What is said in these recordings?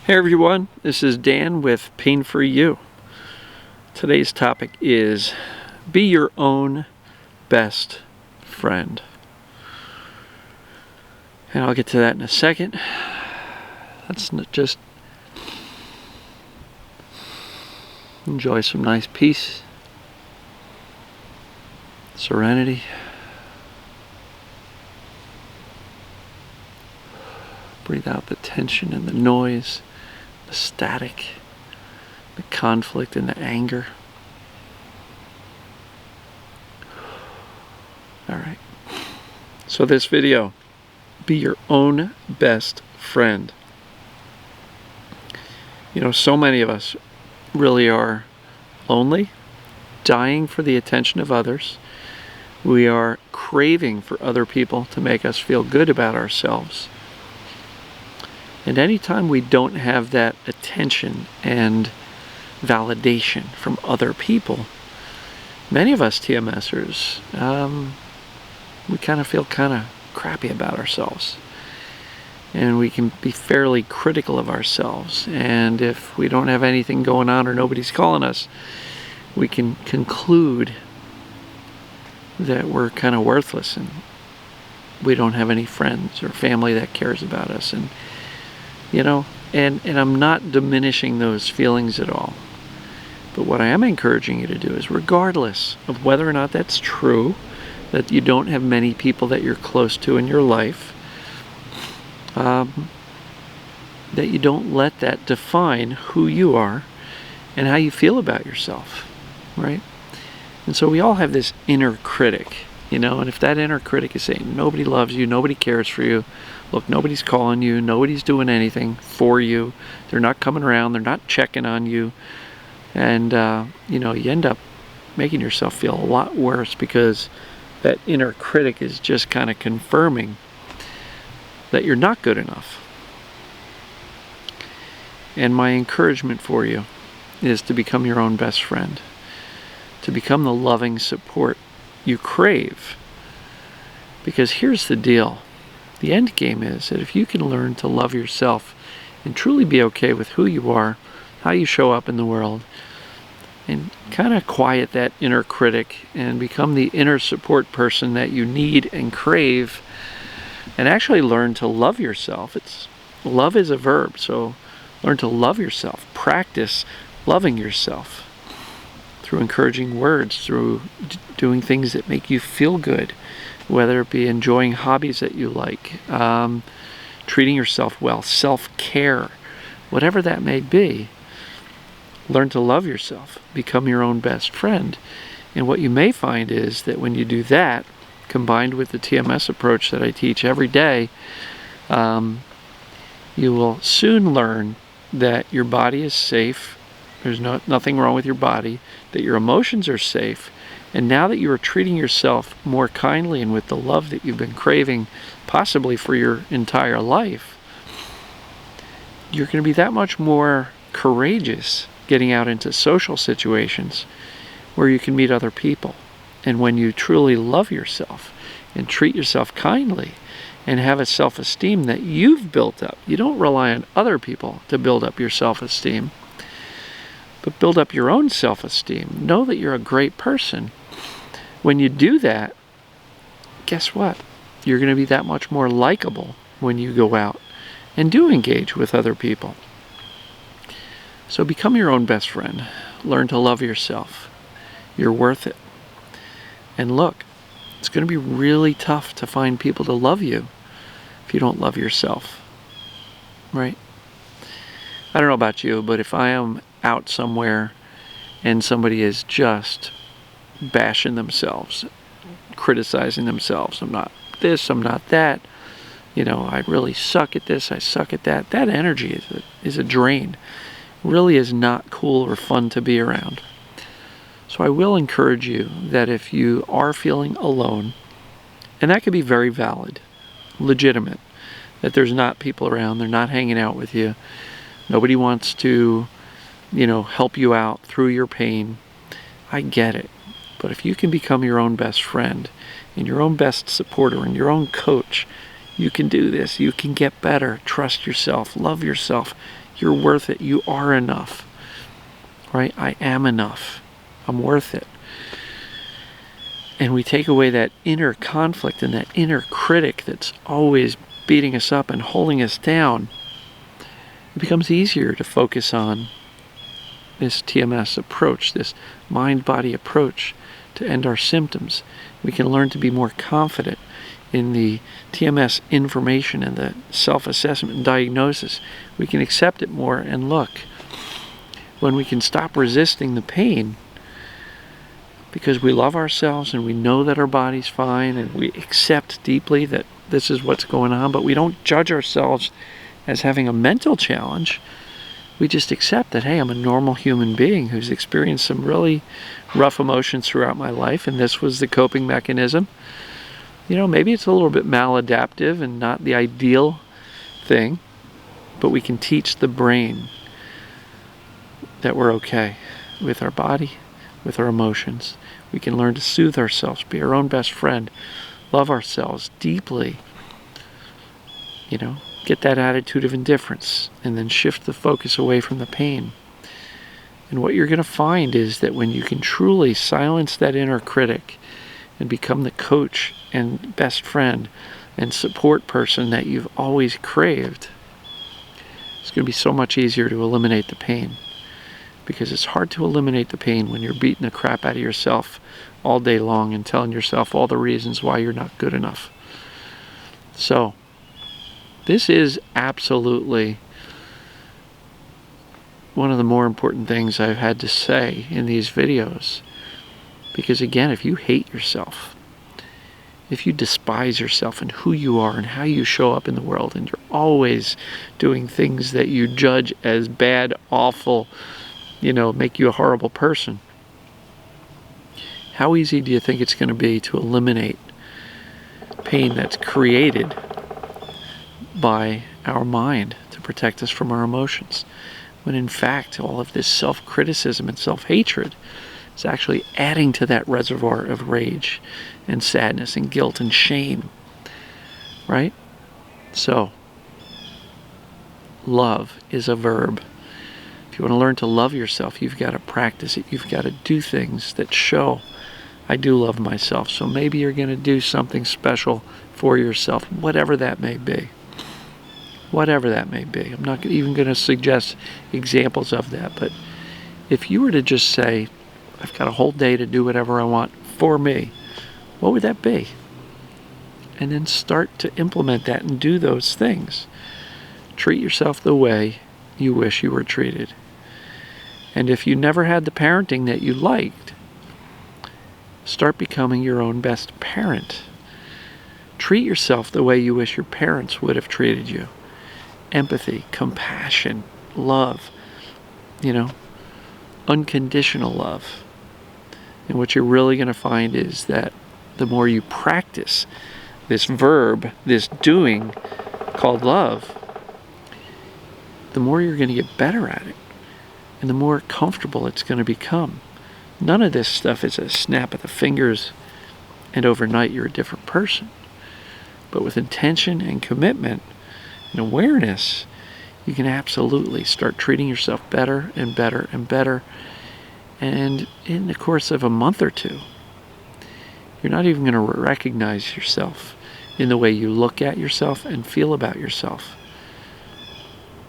Hey everyone, this is Dan with Pain For You. Today's topic is be your own best friend. And I'll get to that in a second. Let's just enjoy some nice peace, serenity. Breathe out the tension and the noise, the static, the conflict and the anger. All right. So this video, be your own best friend. You know, so many of us really are lonely, dying for the attention of others. We are craving for other people to make us feel good about ourselves. And anytime we don't have that attention and validation from other people, many of us TMSers, we kind of feel kind of crappy about ourselves. And we can be fairly critical of ourselves. And if we don't have anything going on or nobody's calling us, we can conclude that we're kind of worthless and we don't have any friends or family that cares about us. And you know, and I'm not diminishing those feelings at all. But what I am encouraging you to do is, regardless of whether or not that's true, that you don't have many people that you're close to in your life, that you don't let that define who you are and how you feel about yourself, right? And so we all have this inner critic, you know, and if that inner critic is saying nobody loves you, nobody cares for you, look, nobody's calling you, nobody's doing anything for you, they're not coming around, they're not checking on you, and you know, you end up making yourself feel a lot worse because that inner critic is just kind of confirming that you're not good enough. And my encouragement for you is to become your own best friend, to become the loving support you crave. Because here's the deal. The end game is that if you can learn to love yourself and truly be okay with who you are, how you show up in the world, and kind of quiet that inner critic and become the inner support person that you need and crave, and actually learn to love yourself. Love is a verb, so learn to love yourself. Practice loving yourself through encouraging words, through doing things that make you feel good, whether it be enjoying hobbies that you like, treating yourself well, self-care, whatever that may be. Learn to love yourself, become your own best friend. And what you may find is that when you do that, combined with the TMS approach that I teach every day, you will soon learn that your body is safe, there's nothing wrong with your body, that your emotions are safe, and now that you are treating yourself more kindly and with the love that you've been craving possibly for your entire life, you're going to be that much more courageous getting out into social situations where you can meet other people. And when you truly love yourself and treat yourself kindly and have a self-esteem that you've built up, you don't rely on other people to build up your self-esteem, but build up your own self-esteem. Know that you're a great person. When you do that, guess what? You're going to be that much more likable when you go out and do engage with other people. So become your own best friend. Learn to love yourself. You're worth it. And look, it's going to be really tough to find people to love you if you don't love yourself, right? I don't know about you, but if I am out somewhere and somebody is just bashing themselves, criticizing themselves, I'm not this, I'm not that, you know, I really suck at this, I suck at that, that energy is a drain. Really is not cool or fun to be around. So I will encourage you that if you are feeling alone, and that could be very valid, legitimate, that there's not people around, they're not hanging out with you, nobody wants to, you know, help you out through your pain, I get it. But if you can become your own best friend and your own best supporter and your own coach, you can do this. You can get better. Trust yourself. Love yourself. You're worth it. You are enough. Right? I am enough. I'm worth it. And we take away that inner conflict and that inner critic that's always beating us up and holding us down. It becomes easier to focus on this TMS approach, this mind-body approach to end our symptoms. We can learn to be more confident in the TMS information and the self-assessment and diagnosis. We can accept it more, and look, when we can stop resisting the pain because we love ourselves and we know that our body's fine and we accept deeply that this is what's going on, but we don't judge ourselves as having a mental challenge. We just accept that, hey, I'm a normal human being who's experienced some really rough emotions throughout my life, and this was the coping mechanism. You know, maybe it's a little bit maladaptive and not the ideal thing, but we can teach the brain that we're okay with our body, with our emotions. We can learn to soothe ourselves, be our own best friend, love ourselves deeply, you know, get that attitude of indifference, and then shift the focus away from the pain. And what you're going to find is that when you can truly silence that inner critic and become the coach and best friend and support person that you've always craved, it's going to be so much easier to eliminate the pain. Because it's hard to eliminate the pain when you're beating the crap out of yourself all day long and telling yourself all the reasons why you're not good enough. So, this is absolutely one of the more important things I've had to say in these videos. Because again, if you hate yourself, if you despise yourself and who you are and how you show up in the world, and you're always doing things that you judge as bad, awful, you know, make you a horrible person, how easy do you think it's going to be to eliminate pain that's created by our mind to protect us from our emotions? When in fact, all of this self-criticism and self-hatred is actually adding to that reservoir of rage and sadness and guilt and shame, right? So, love is a verb. If you want to learn to love yourself, you've got to practice it. You've got to do things that show, I do love myself. So maybe you're going to do something special for yourself, whatever that may be. Whatever that may be. I'm not even going to suggest examples of that, but if you were to just say, I've got a whole day to do whatever I want for me, what would that be? And then start to implement that and do those things. Treat yourself the way you wish you were treated. And if you never had the parenting that you liked, start becoming your own best parent. Treat yourself the way you wish your parents would have treated you. Empathy, compassion, love, you know, unconditional love. And what you're really going to find is that the more you practice this verb, this doing called love, the more you're going to get better at it, and the more comfortable it's going to become. None of this stuff is a snap of the fingers and overnight you're a different person. But with intention and commitment and awareness, you can absolutely start treating yourself better and better and better. And in the course of a month or two, you're not even going to recognize yourself in the way you look at yourself and feel about yourself.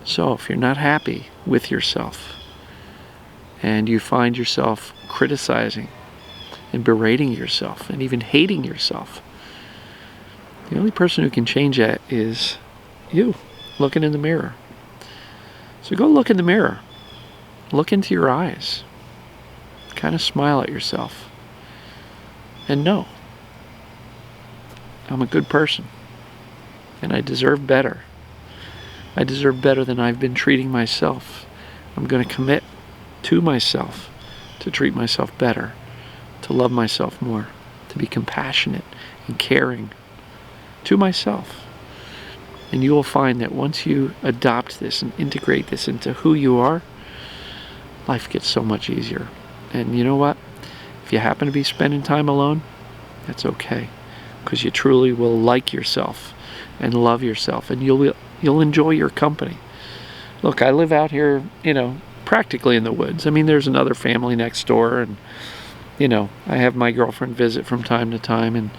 So if you're not happy with yourself and you find yourself criticizing and berating yourself and even hating yourself, the only person who can change that is you, looking in the mirror. So go look in the mirror. Look into your eyes. Kind of smile at yourself. And know, I'm a good person. And I deserve better. I deserve better than I've been treating myself. I'm going to commit to myself to treat myself better, to love myself more, to be compassionate and caring to myself. And you will find that once you adopt this and integrate this into who you are, life gets so much easier. And you know what? If you happen to be spending time alone, that's okay, because you truly will like yourself and love yourself, and you'll enjoy your company. Look, I live out here, you know, practically in the woods. I mean, there's another family next door, and, you know, I have my girlfriend visit from time to time, and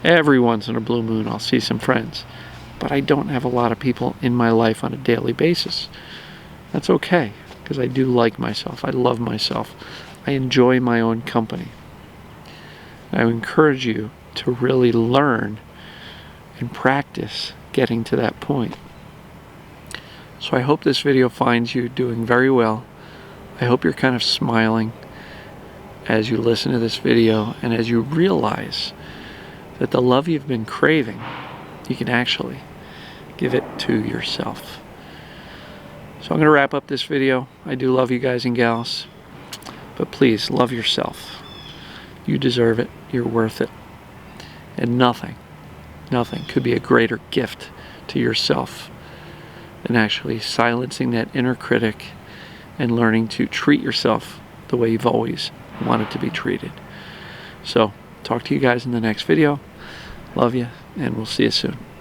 every once in a blue moon I'll see some friends. But I don't have a lot of people in my life on a daily basis. That's okay, because I do like myself. I love myself. I enjoy my own company. I encourage you to really learn and practice getting to that point. So I hope this video finds you doing very well. I hope you're kind of smiling as you listen to this video and as you realize that the love you've been craving, you can actually give it to yourself. So I'm going to wrap up this video. I do love you guys and gals, but please love yourself. You deserve it. You're worth it. And nothing could be a greater gift to yourself than actually silencing that inner critic and learning to treat yourself the way you've always wanted to be treated. So, talk to you guys in the next video. Love you, and we'll see you soon.